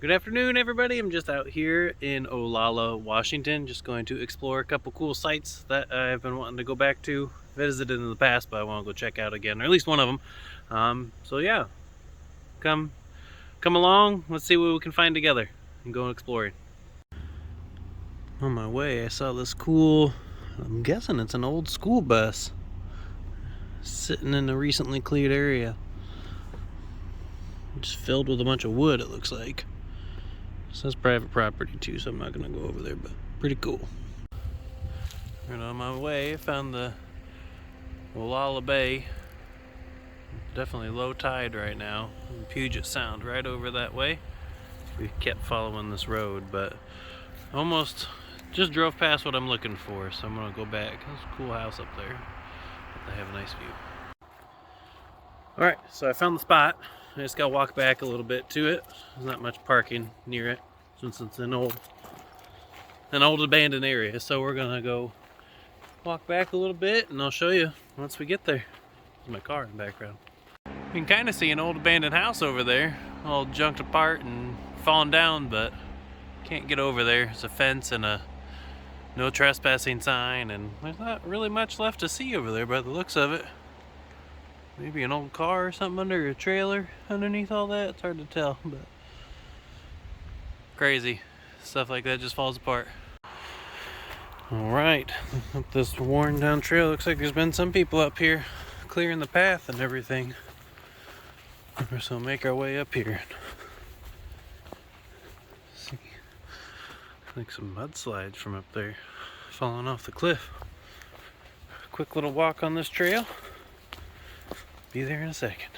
Good afternoon, everybody. I'm just out here in Olalla, Washington, just going to explore a couple cool sites that I've been wanting to go back to. Visited in the past, but I want to go check out again, or at least one of them. So yeah, come along. Let's see what we can find together and go exploring. On my way, I saw this cool, I'm guessing it's an old school bus sitting in a recently cleared area. Just filled with a bunch of wood, it looks like. It says private property too, so I'm not gonna go over there, but pretty cool. And on my way, I found the Olalla Bay. Definitely low tide right now. Puget Sound right over that way. We kept following this road, but almost just drove past what I'm looking for, so I'm gonna go back. There's a cool house up there. They have a nice view. Alright, so I found the spot. I just gotta walk back a little bit to it. There's not much parking near it since it's an old abandoned area. So we're gonna go walk back a little bit and I'll show you once we get there. There's my car in the background. You can kind of see an old abandoned house over there, all junked apart and fallen down, but can't get over there. There's a fence and a no trespassing sign, and there's not really much left to see over there by the looks of it. Maybe an old car or something under a trailer underneath all that. It's hard to tell, but crazy. Stuff like that just falls apart. Alright, up this worn down trail. Looks like there's been some people up here clearing the path and everything. So we'll make our way up here. See, like some mudslides from up there falling off the cliff. Quick little walk on this trail. Be there in a second.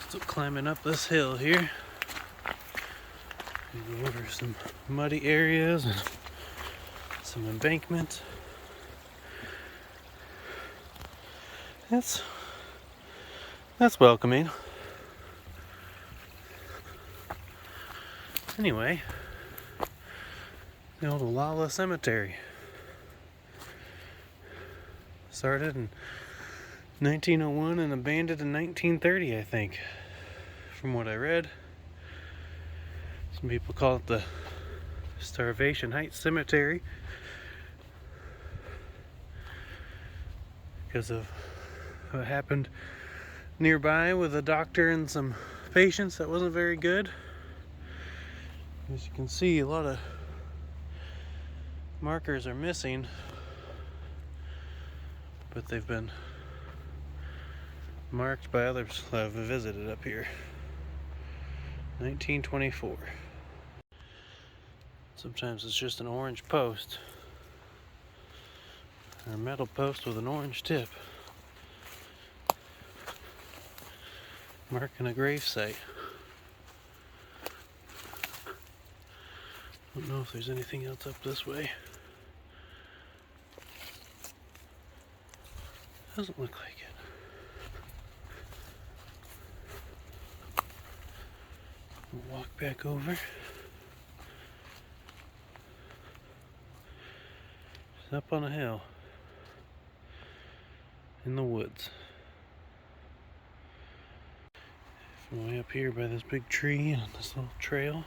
Still climbing up this hill here. Go over some muddy areas and some embankments. That's welcoming. Anyway, the old Olalla Cemetery started in 1901 and abandoned in 1930, I think, from what I read. Some people call it the Starvation Heights Cemetery because of what happened nearby with a doctor and some patients that wasn't very good. As you can see, a lot of markers are missing, but they've been marked by others that have visited up here. 1924. Sometimes it's just an orange post, or a metal post with an orange tip, marking a grave site. Don't know if there's anything else up this way. Doesn't look like it. We'll walk back over. It's up on a hill in the woods. Way up here by this big tree and this little trail.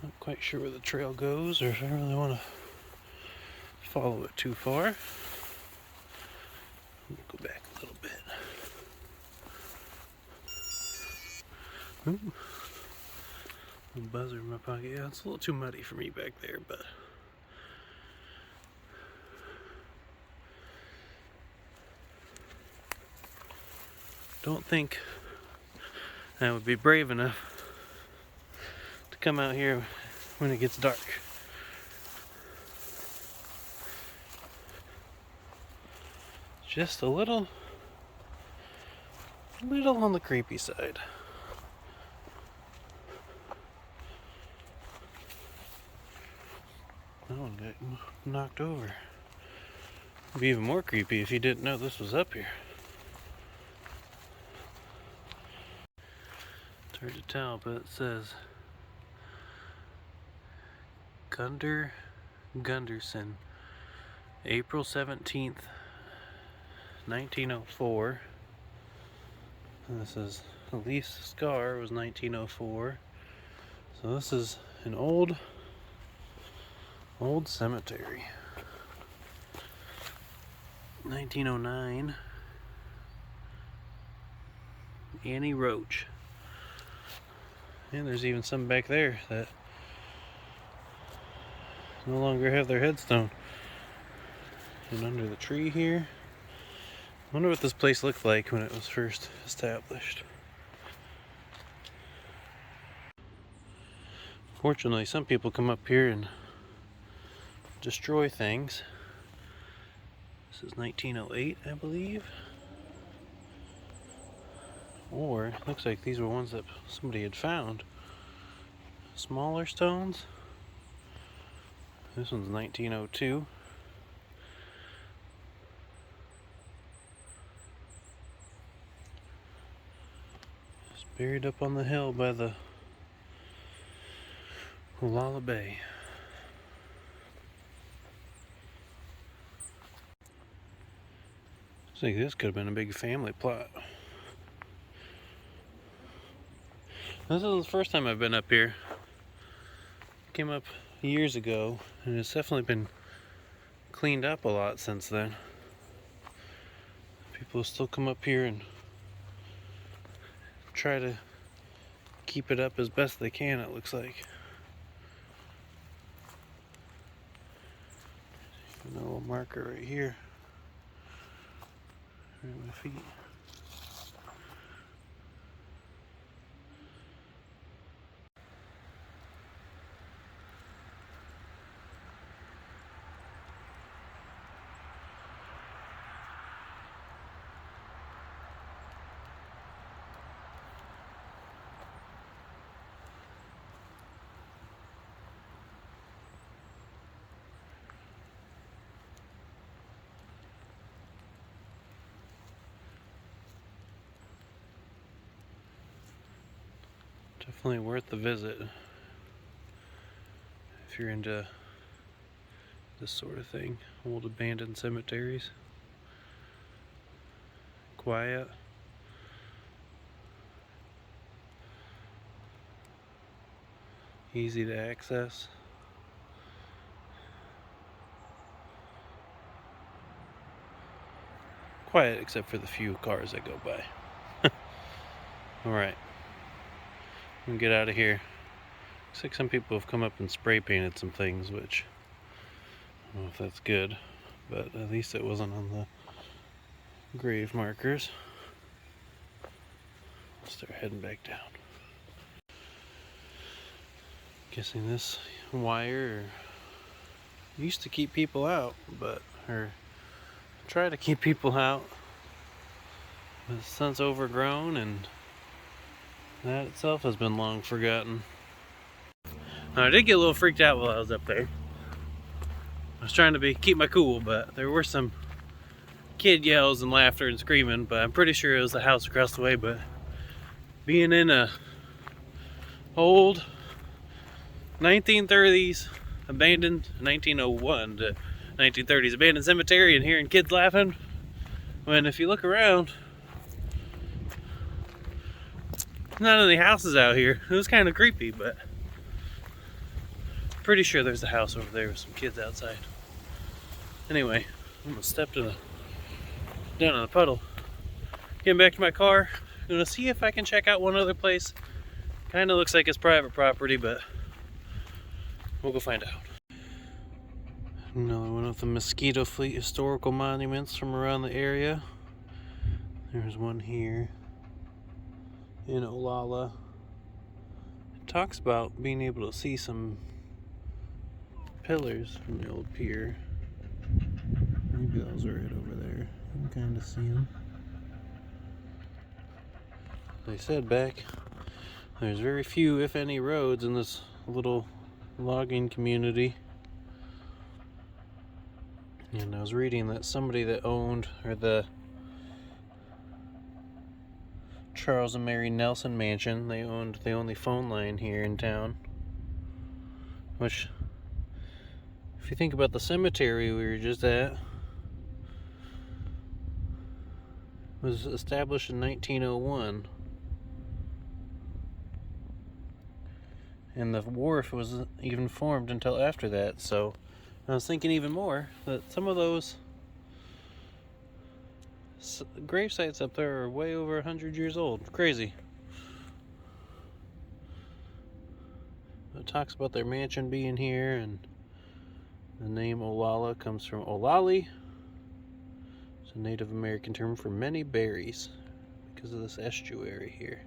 Not quite sure where the trail goes, or if I really want to follow it too far. Go back a little bit. Ooh. Little buzzer in my pocket. Yeah, it's a little too muddy for me back there, but don't think I would be brave enough to come out here when it gets dark. Just a little on the creepy side. That one got knocked over. It'd be even more creepy if you didn't know this was up here. It's hard to tell, but it says Gunderson, April 17th, 1904. And this is, the least scar was 1904. So this is an old cemetery. 1909. Annie Roach. And there's even some back there that no longer have their headstone. And under the tree here, I wonder what this place looked like when it was first established. Fortunately, some people come up here and destroy things. This is 1908, I believe. Or, it looks like these were ones that somebody had found. Smaller stones. This one's 1902. It's buried up on the hill by the Olalla Bay. I think this could have been a big family plot. This is the first time I've been up here. Came up years ago, and it's definitely been cleaned up a lot since then. People still come up here and try to keep it up as best they can, it looks like. A little marker right here. Right at my feet. Definitely worth the visit if you're into this sort of thing. Old abandoned cemeteries. Quiet. Easy to access. Quiet except for the few cars that go by. Alright. We can get out of here. Looks like some people have come up and spray painted some things, which I don't know if that's good, but at least it wasn't on the grave markers. I'll start heading back down. Guessing this wire used to keep people out, or try to keep people out, but since overgrown, and that itself has been long forgotten. Now, I did get a little freaked out while I was up there. I was trying to keep my cool, but there were some kid yells and laughter and screaming, but I'm pretty sure it was the house across the way. But being in a old 1930s abandoned 1901 to 1930s abandoned cemetery and hearing kids laughing, when if you look around, not any houses out here. It was kind of creepy, but pretty sure there's a house over there with some kids outside. Anyway, I'm gonna step down in the puddle. Getting back to my car. I'm gonna see if I can check out one other place. Kind of looks like it's private property, but we'll go find out. Another one of the Mosquito Fleet historical monuments from around the area. There's one here in Olalla. It talks about being able to see some pillars from the old pier. Maybe those are right over there. You can kind of see them. They said back there's very few, if any, roads in this little logging community. And I was reading that somebody that owned, or the Charles and Mary Nelson Mansion, they owned the only phone line here in town. Which, if you think about the cemetery we were just at, was established in 1901. And the wharf wasn't even formed until after that, so I was thinking even more that some of those grave sites up there are way over 100 years old. Crazy. It talks about their mansion being here, and the name Olalla comes from Olalla. It's a Native American term for many berries because of this estuary here.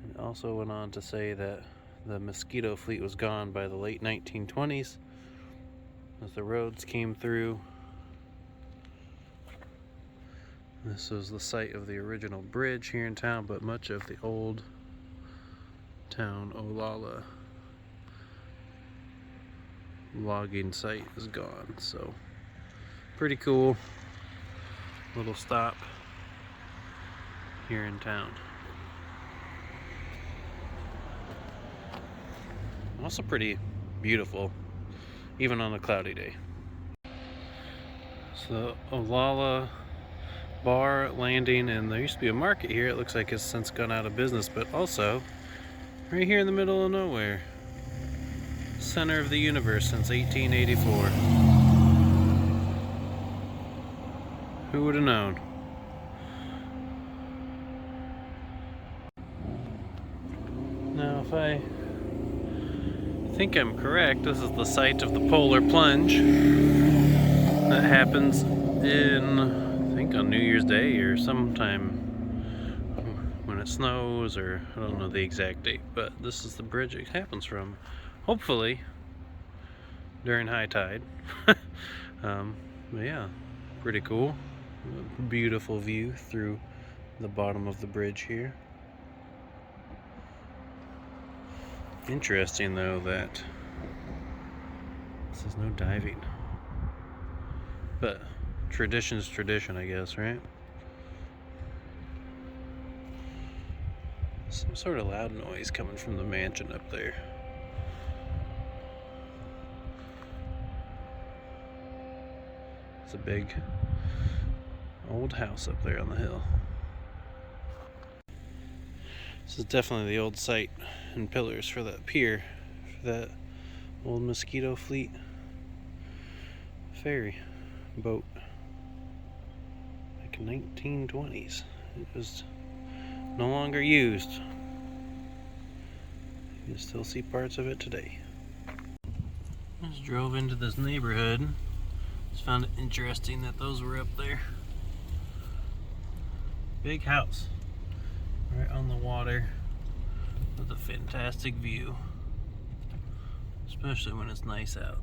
It also went on to say that the mosquito fleet was gone by the late 1920s as the roads came through. This was the site of the original bridge here in town, but much of the old town Olalla logging site is gone. So pretty cool little stop here in town. Also pretty beautiful, even on a cloudy day. So Olalla Bar Landing, and there used to be a market here. It looks like it's since gone out of business, but also right here in the middle of nowhere, center of the universe since 1884. Who would have known? Now, if I think I'm correct, this is the site of the polar plunge that happens in, I think, on New Year's Day or sometime when it snows, or I don't know the exact date, but this is the bridge it happens from. Hopefully during high tide. But yeah, pretty cool. Beautiful view through the bottom of the bridge here. Interesting though that this is no diving, but tradition's tradition, I guess, right? Some sort of loud noise coming from the mansion up there. It's a big old house up there on the hill. This is definitely the old site and pillars for that pier, for that old mosquito fleet ferry boat. Like in 1920s. It was no longer used. You can still see parts of it today. Just drove into this neighborhood. Just found it interesting that those were up there. Big house right on the water with a fantastic view, especially when it's nice out.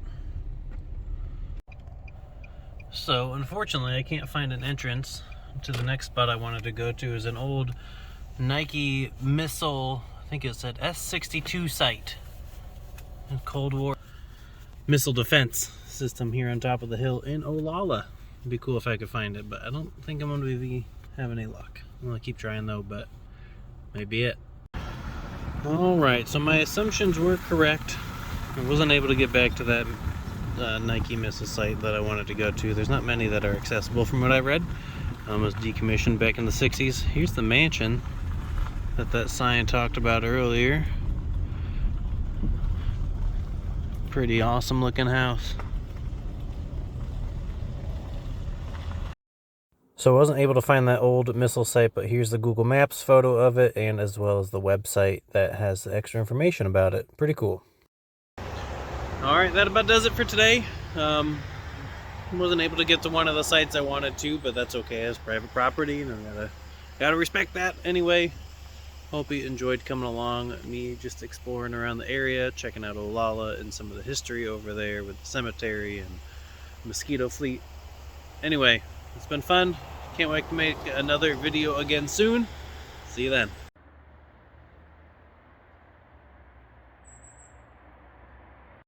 So unfortunately I can't find an entrance to the next spot I wanted to go to. Is an old Nike missile, I think it said S-62 site, a Cold War missile defense system here on top of the hill in Olalla. It'd be cool if I could find it, but I don't think I'm going to be having any luck. I'm going to keep trying though, but maybe it. Alright, so my assumptions were correct. I wasn't able to get back to that Nike missile site that I wanted to go to. There's not many that are accessible from what I read. It was decommissioned back in the 60s. Here's the mansion that sign talked about earlier. Pretty awesome looking house. So I wasn't able to find that old missile site, but here's the Google Maps photo of it, and as well as the website that has the extra information about it. Pretty cool. Alright, that about does it for today. Wasn't able to get to one of the sites I wanted to, but that's okay. It's private property, and I gotta respect that anyway. Hope you enjoyed coming along, me just exploring around the area, checking out Olalla and some of the history over there with the cemetery and mosquito fleet. Anyway, it's been fun. Can't wait to make another video again soon. See you then.